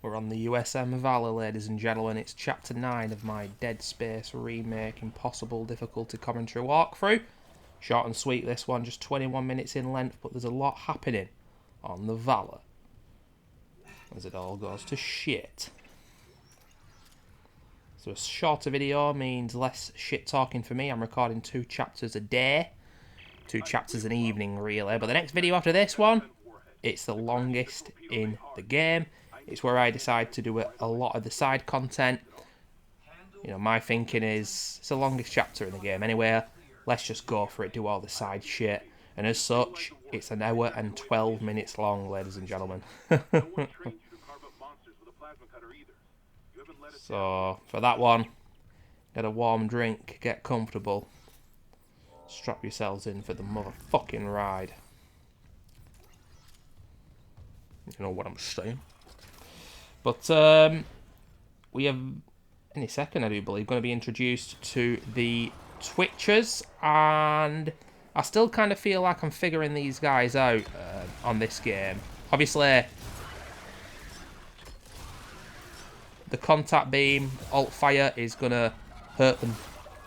We're on the USM Valor, ladies and gentlemen. It's Chapter 9 of my Dead Space Remake Impossible Difficulty commentary walkthrough. Short and sweet, this one, just 21 minutes in length, but there's a lot happening on the Valor as it all goes to shit. So a shorter video means less shit talking for me. I'm recording 2 chapters a day. 2 chapters an evening, really. But the next video after this one, it's the longest in the game. It's where I decide to do a lot of the side content. You know, my thinking is, it's the longest chapter in the game anyway. Let's just go for it, do all the side shit. And as such, it's 1 hour and 12 minutes long, ladies and gentlemen. So, for that one, get a warm drink, get comfortable. Strap yourselves in for the motherfucking ride. You know what I'm saying. But we have, any second I do believe, going to be introduced to the Twitchers. And I still kind of feel like I'm figuring these guys out on this game. Obviously, the contact beam, alt fire is going to hurt them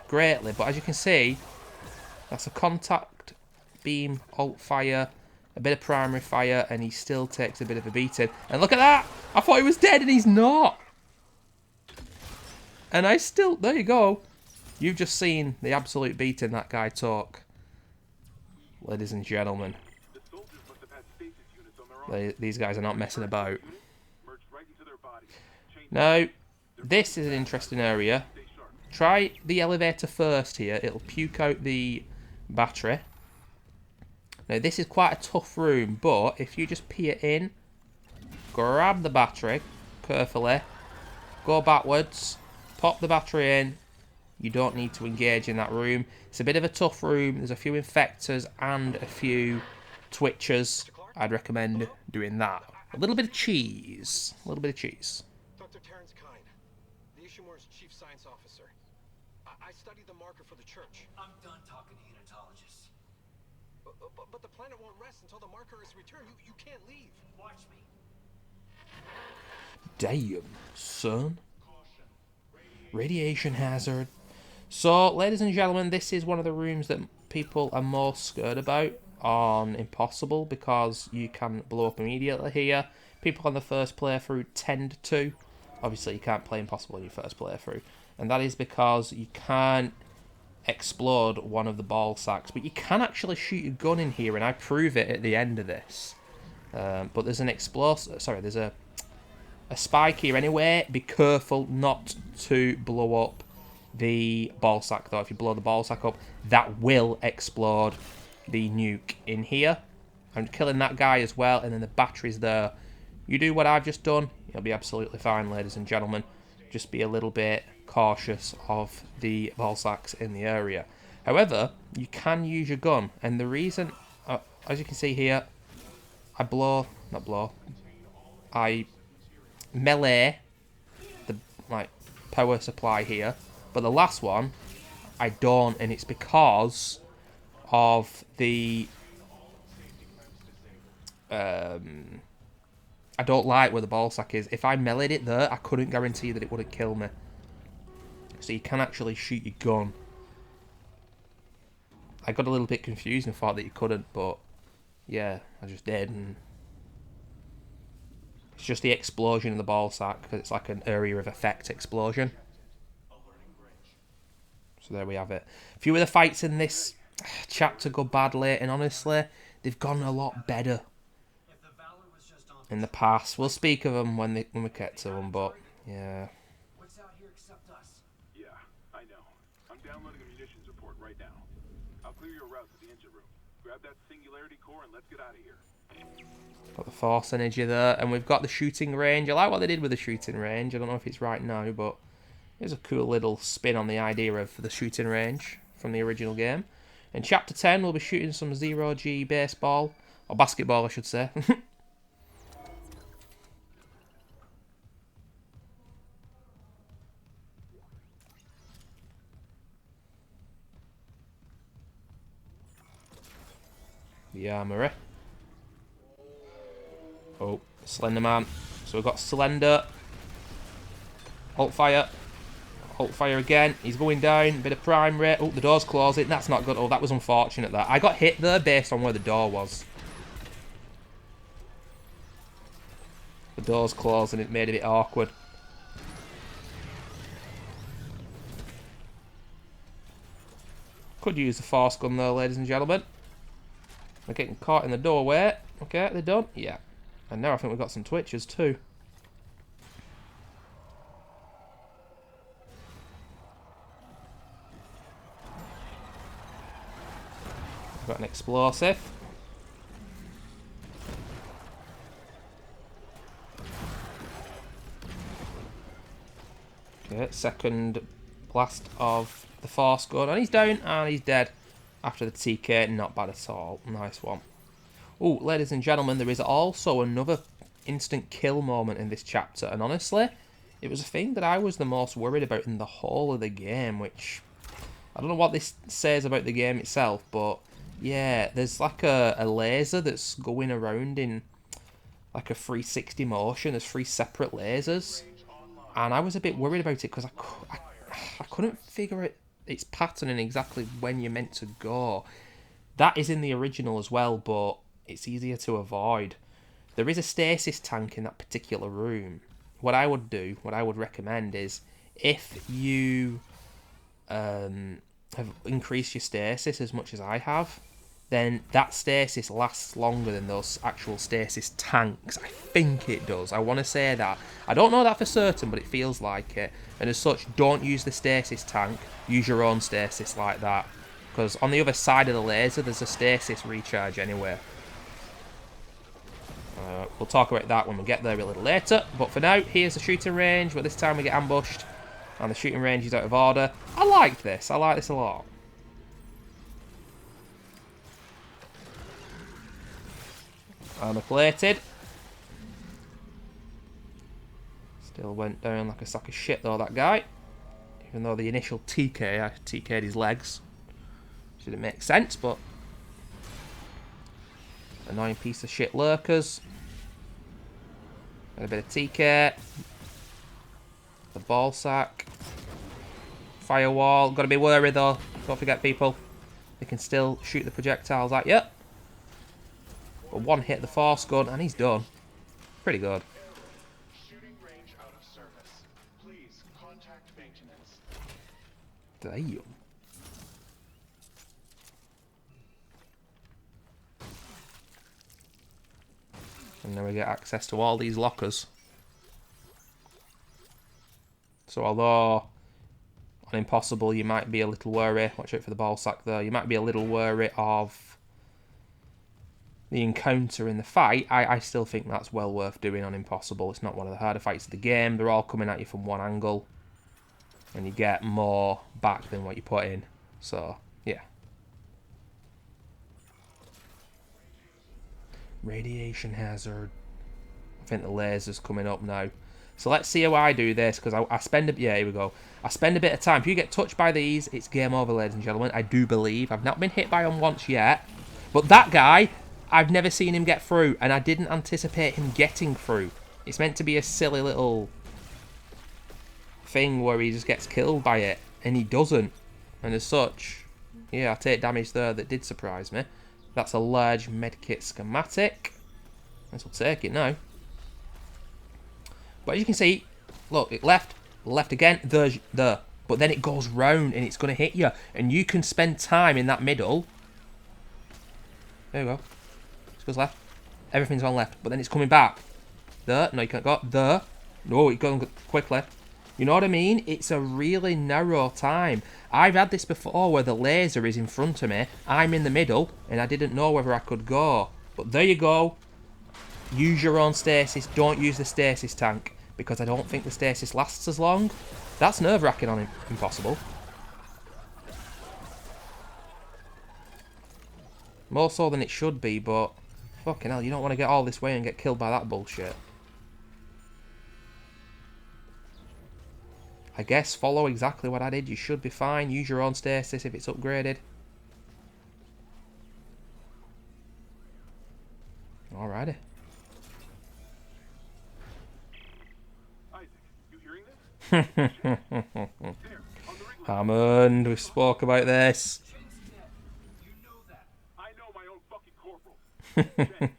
greatly. But as you can see, that's a contact beam, alt fire, a bit of primary fire, and he still takes a bit of a beating. And look at that! I thought he was dead, and he's not! And I still... There you go. You've just seen the absolute beating that guy took. Ladies and gentlemen. These guys are not messing about. Now, this is an interesting area. Try the elevator first here. It'll puke out the battery. Now, this is quite a tough room, but if you just peer in, grab the battery carefully, go backwards, pop the battery in, you don't need to engage in that room. It's a bit of a tough room. There's a few infectors and a few twitchers. I'd recommend doing that. A little bit of cheese. A little bit of cheese. Dr. Terrence Kine, the Ishimura's chief science officer. I studied the marker for the church. I'm done talking to unitologists. But the planet won't rest until the marker is returned. You can't leave. Watch me. Damn, son. Radiation hazard. So, ladies and gentlemen, this is one of the rooms that people are most scared about on Impossible, because you can blow up immediately here. People on the first playthrough tend to. Obviously, you can't play Impossible in your first playthrough. And that is because you can't explode one of the ball sacks. But you can actually shoot a gun in here, and I prove it at the end of this. But there's an explosive... Sorry, there's a spike here anyway. Be careful not to blow up the ball sack, though. If you blow the ball sack up, that will explode the nuke in here. I'm killing that guy as well, and then the battery's there. You do what I've just done, you'll be absolutely fine, ladies and gentlemen. Just be a little bit cautious of the ball sacks in the area. However, you can use your gun, and the reason, as you can see here, I melee the power supply here, but the last one I don't, and it's because of the I don't like where the ball sack is. If I meleeed it there, I couldn't guarantee that it wouldn't kill me. So you can actually shoot your gun. I got a little bit confused and thought that you couldn't, but yeah, I just did. And it's just the explosion in the ball sack, because it's like an area of effect explosion. So there we have it. A few of the fights in this chapter go badly, and honestly, they've gone a lot better in the past. We'll speak of them when we get to them, but yeah. What's out here except us? Yeah, I know. I'm downloading a munitions report right now. I'll clear your route to the engine room. Grab that singularity core and let's get out of here. Got the force energy there, and we've got the shooting range. I like what they did with the shooting range. I don't know if it's right now, but there's a cool little spin on the idea of the shooting range from the original game. In Chapter 10, we'll be shooting some 0G baseball, or basketball, I should say. The armory. Oh, Slender Man. So we've got Slender. Alt fire. Alt fire again. He's going down. Bit of prime rate. Oh, the door's closing. That's not good. Oh, that was unfortunate there. I got hit there based on where the door was. The door's closed and it made it a bit awkward. Could use the force gun though, ladies and gentlemen. We're getting caught in the doorway. Okay, they're done. Yeah. And now I think we've got some twitches too. We've got an explosive. Okay, second blast of the force gun. And he's down and he's dead after the TK. Not bad at all. Nice one. Oh, ladies and gentlemen, there is also another instant kill moment in this chapter. And honestly, it was a thing that I was the most worried about in the whole of the game, which I don't know what this says about the game itself, but yeah, there's like a laser that's going around in like a 360 motion. There's 3 separate lasers. And I was a bit worried about it because I couldn't figure its pattern and exactly when you're meant to go. That is in the original as well, but it's easier to avoid. There is a stasis tank in that particular room. What I would do, what I would recommend is if you have increased your stasis as much as I have, then that stasis lasts longer than those actual stasis tanks. I think it does. I want to say that. I don't know that for certain, but it feels like it. And as such, don't use the stasis tank. Use your own stasis like that. Because on the other side of the laser, there's a stasis recharge anyway. We'll talk about that when we get there a little later. But for now, here's the shooting range. But this time we get ambushed. And the shooting range is out of order. I like this. I like this a lot. Armor plated. Still went down like a sack of shit though, that guy. Even though the initial TK, I TK'd his legs. Which didn't make sense, but... Annoying piece of shit lurkers. And a bit of TK. The ball sack. Firewall. Gotta be wary though. Don't forget, people. They can still shoot the projectiles at you. But one hit the force gun and he's done. Pretty good. Shooting range out of service. Please contact maintenance. Damn. And now we get access to all these lockers. So although on Impossible you might be a little wary, watch out for the ball sack there, you might be a little wary of the encounter in the fight, I still think that's well worth doing on Impossible. It's not one of the harder fights of the game. They're all coming at you from one angle. And you get more back than what you put in. So, yeah. Radiation hazard. I think the laser's coming up now. So let's see how I do this, because I spend a... Yeah, here we go. I spend a bit of time. If you get touched by these, it's game over, ladies and gentlemen. I do believe. I've not been hit by them once yet. But that guy... I've never seen him get through, and I didn't anticipate him getting through. It's meant to be a silly little thing where he just gets killed by it, and he doesn't. And as such, yeah, I take damage there that did surprise me. That's a large medkit schematic. Let's take it now. But as you can see, look, it left again, there. But then it goes round, and it's going to hit you. And you can spend time in that middle. There we go. Goes left. Everything's gone left. But then it's coming back. There. No, you can't go. There. No, it's going quickly. You know what I mean? It's a really narrow time. I've had this before where the laser is in front of me. I'm in the middle. And I didn't know whether I could go. But there you go. Use your own stasis. Don't use the stasis tank. Because I don't think the stasis lasts as long. That's nerve-wracking on Impossible. More so than it should be, but... Fucking hell, you don't want to get all this way and get killed by that bullshit. I guess follow exactly what I did. You should be fine. Use your own stasis if it's upgraded. Alrighty. Hammond, we spoke about this. Chen's dead. You know that. I know my own fucking corporal. Chen,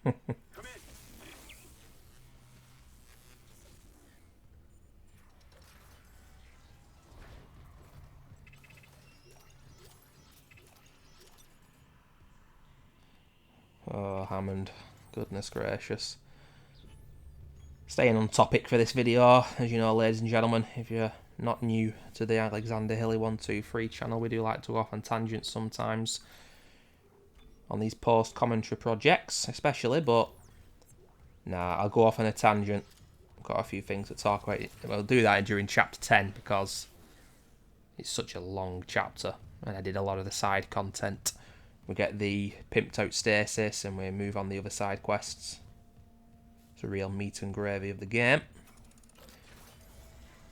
come in. Oh, Hammond. Goodness gracious. Staying on topic for this video, as you know, ladies and gentlemen, if you're not new to the Alexander Hilly 123 channel, we do like to go off on tangents sometimes on these post-commentary projects, especially, but nah, I'll go off on a tangent. I've got a few things to talk about. We'll do that during chapter 10 because it's such a long chapter and I did a lot of the side content. We get the pimped out stasis and we move on the other side quests. It's a real meat and gravy of the game.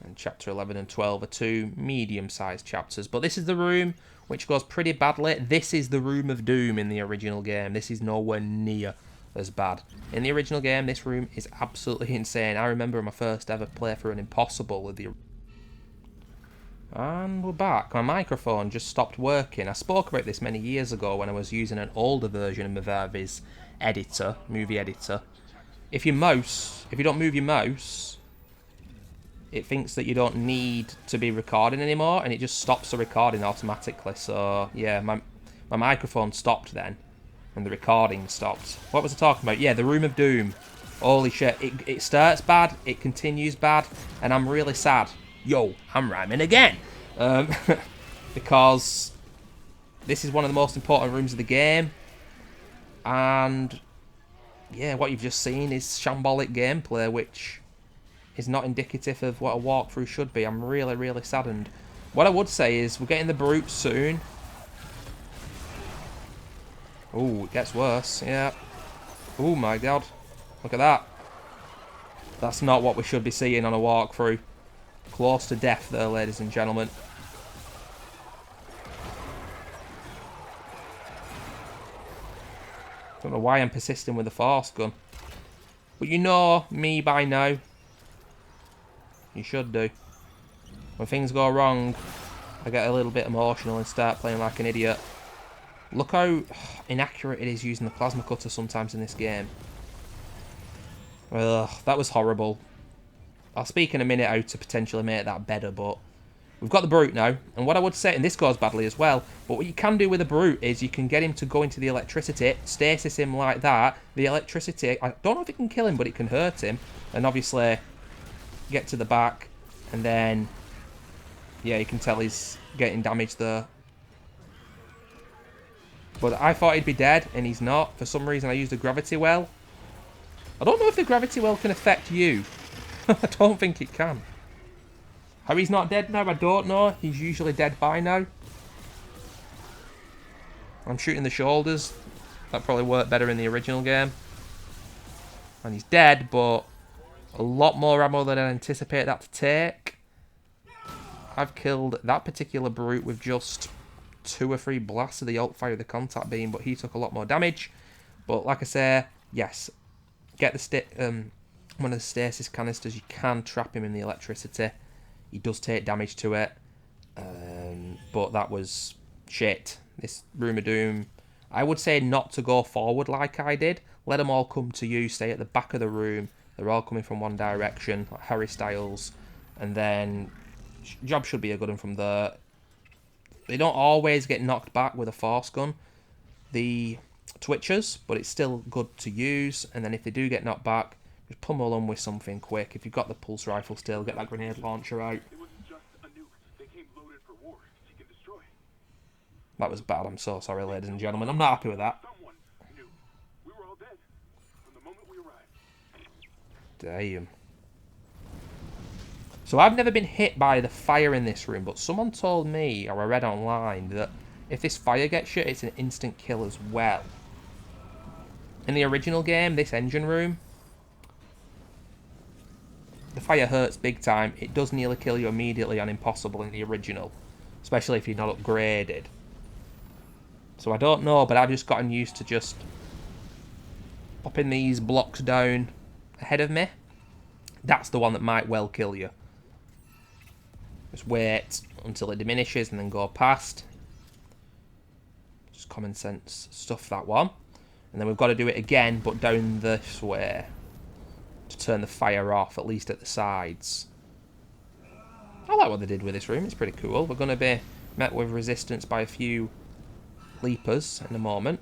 And chapter 11 and 12 are two medium-sized chapters. But this is the room which goes pretty badly. This is the Room of Doom in the original game. This is nowhere near as bad. In the original game, this room is absolutely insane. I remember my first ever playthrough an Impossible with the... And we're back. My microphone just stopped working. I spoke about this many years ago when I was using an older version of Mavervi's editor, movie editor. If you don't move your mouse, it thinks that you don't need to be recording anymore, and it just stops the recording automatically. So, yeah, my microphone stopped then, and the recording stopped. What was I talking about? Yeah, the Room of Doom. Holy shit. It starts bad, it continues bad, and I'm really sad. Yo, I'm rhyming again. Because this is one of the most important rooms of the game. And yeah, what you've just seen is shambolic gameplay, which is not indicative of what a walkthrough should be. I'm really, really saddened. What I would say is we're getting the brute soon. Oh, it gets worse. Yeah. Oh my god. Look at that. That's not what we should be seeing on a walkthrough. Close to death there, ladies and gentlemen. Don't know why I'm persisting with the force gun. But you know me by now. You should do. When things go wrong, I get a little bit emotional and start playing like an idiot. Look how inaccurate it is using the plasma cutter sometimes in this game. Ugh, that was horrible. I'll speak in a minute how to potentially make that better, but we've got the brute now. And what I would say, and this goes badly as well, but what you can do with the brute is you can get him to go into the electricity, stasis him like that. The electricity, I don't know if it can kill him, but it can hurt him. And obviously, get to the back, and then, yeah, you can tell he's getting damaged there. But I thought he'd be dead, and he's not. For some reason, I used a gravity well. I don't know if the gravity well can affect you. I don't think it can. How he's not dead now, I don't know. He's usually dead by now. I'm shooting the shoulders. That probably worked better in the original game. And he's dead, but a lot more ammo than I anticipated that to take. I've killed that particular brute with just 2 or 3 blasts of the alt fire of the contact beam, but he took a lot more damage. But like I say, yes, get the one of the stasis canisters. You can trap him in the electricity. He does take damage to it, but that was shit. This Room of Doom, I would say not to go forward like I did. Let them all come to you. Stay at the back of the room. They're all coming from one direction, like Harry Styles, and then job should be a good one from there. They don't always get knocked back with a force gun, the Twitchers, but it's still good to use. And then if they do get knocked back, just pummel them with something quick. If you've got the pulse rifle still, get that grenade launcher out. It wasn't just a nuke. They came loaded for war. You can destroy. That was bad. I'm so sorry, ladies and gentlemen. I'm not happy with that. Someone knew. We were all dead from the moment we arrived. Damn. So I've never been hit by the fire in this room, but someone told me, or I read online, that if this fire gets you, it's an instant kill as well. In the original game, this engine room, the fire hurts big time. It does nearly kill you immediately on Impossible in the original, especially if you're not upgraded. So I don't know, but I've just gotten used to just popping these blocks down ahead of me. That's the one that might well kill you. Just wait until it diminishes and then go past. Just common sense stuff, that one. And then we've got to do it again, but down this way. To turn the fire off, at least at the sides. I like what they did with this room, it's pretty cool. We're going to be met with resistance by a few leapers in a moment.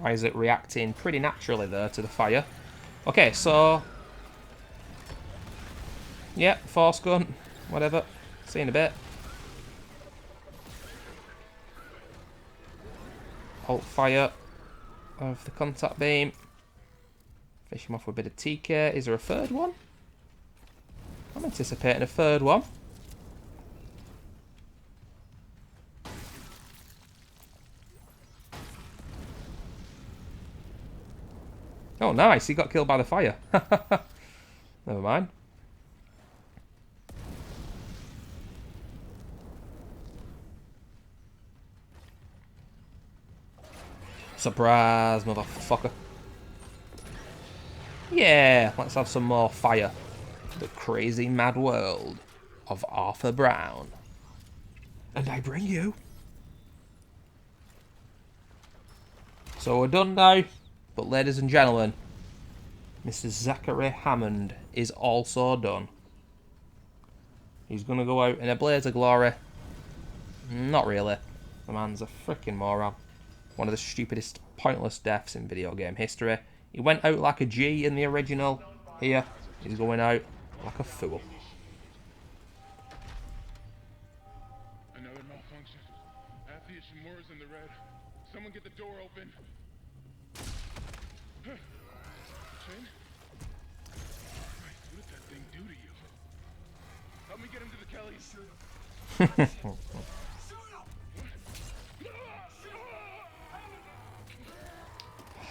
Isaac reacting pretty naturally there to the fire. Okay, so... yeah, force gun, whatever. See you in a bit. Halt fire of the contact beam. Fish him off with a bit of TK. Is there a third one? I'm anticipating a third one. Oh, nice. He got killed by the fire. Never mind. Surprise, motherfucker. Yeah, let's have some more fire. The crazy mad world of Arthur Brown. And I bring you. So we're done now. But ladies and gentlemen, Mr. Zachary Hammond is also done. He's going to go out in a blaze of glory. Not really. The man's a freaking moron. One of the stupidest, pointless deaths in video game history. He went out like a G in the original. Here, he's going out like a fool. Another malfunction. Half the Ishimura's in the red. Someone get the door open. Chin? What did that thing do to you? Help me get him to the Kellys.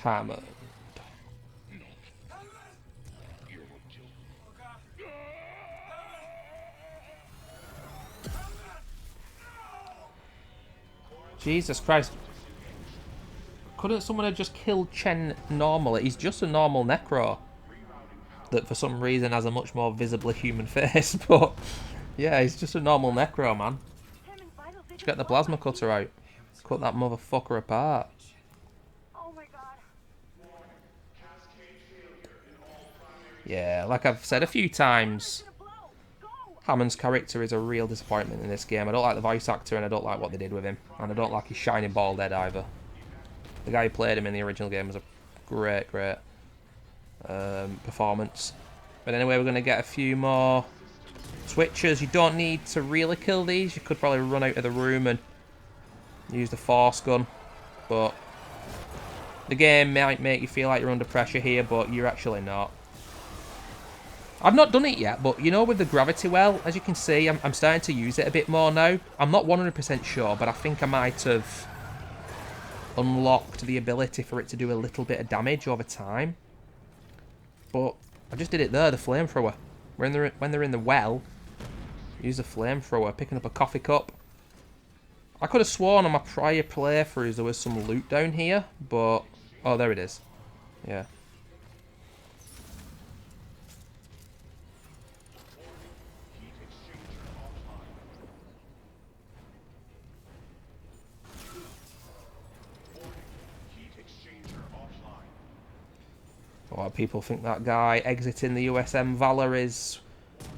Hammond. Jesus Christ. Couldn't someone have just killed Chen normally? He's just a normal Necro. That for some reason has a much more visibly human face. But yeah, he's just a normal Necro, man. Just get the plasma cutter out. Cut that motherfucker apart. Oh my god. Yeah, like I've said a few times, Hammond's character is a real disappointment in this game. I don't like the voice actor and I don't like what they did with him. And I don't like his shiny bald head either. The guy who played him in the original game was a great performance. But anyway, we're going to get a few more switches. You don't need to really kill these. You could probably run out of the room and use the force gun. But the game might make you feel like you're under pressure here, but you're actually not. I've not done it yet, but you know, with the gravity well, as you can see, I'm starting to use it a bit more now. I'm not 100% sure, but I think I might have unlocked the ability for it to do a little bit of damage over time. But I just did it there, the flamethrower. When they're in the well, use the flamethrower, picking up a coffee cup. I could have sworn on my prior playthroughs there was some loot down here, but... oh, there it is. Yeah. A lot of people think that guy exiting the USM Valor is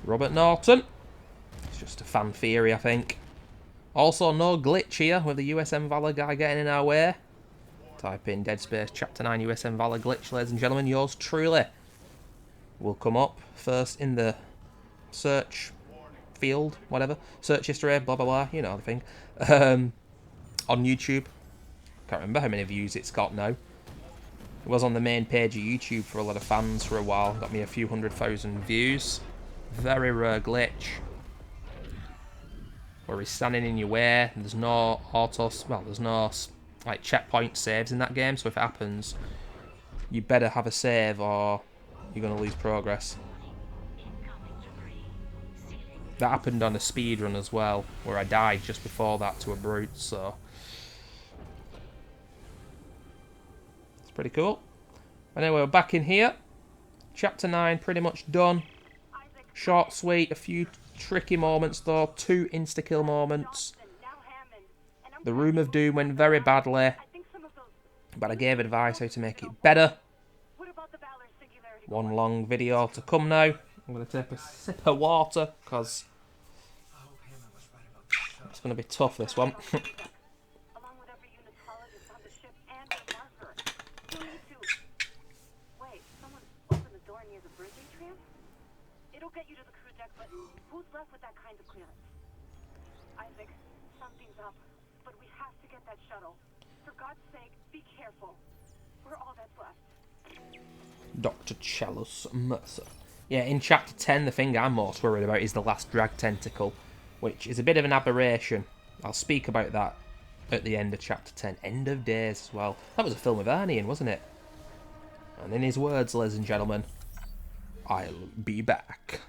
Robert Norton. It's just a fan theory, I think. Also, no glitch here with the USM Valor guy getting in our way. Type in Dead Space Chapter 9 USM Valor glitch, ladies and gentlemen. Yours truly will come up first in the search field, whatever. Search history, blah, blah, blah. You know the thing. On YouTube. Can't remember how many views it's got now. It was on the main page of YouTube for a lot of fans for a while. Got me a few 100,000 views. Very rare glitch. Where he's standing in your way. There's no there's no like checkpoint saves in that game. So if it happens, you better have a save or you're going to lose progress. That happened on a speed run as well, where I died just before that to a brute, so it's pretty cool. Anyway, we're back in here. Chapter 9 pretty much done. Short, sweet, a few tricky moments though, 2 insta-kill moments. The Room of Doom went very badly, but I gave advice how to make it better. One long video to come now. I'm going to take a sip of water, because it's going to be tough, this one. It'll get you to the crew deck, but who's left with that kind of clearance? Isaac, something's up, but we have to get that shuttle. For God's sake, be careful. We're all that's left. Dr. Chalice Mercer. Yeah, in Chapter 10, the thing I'm most worried about is the last drag tentacle, which is a bit of an aberration. I'll speak about that at the end of Chapter 10. End of Days as well. That was a film with Arnie in, wasn't it? And in his words, ladies and gentlemen, I'll be back.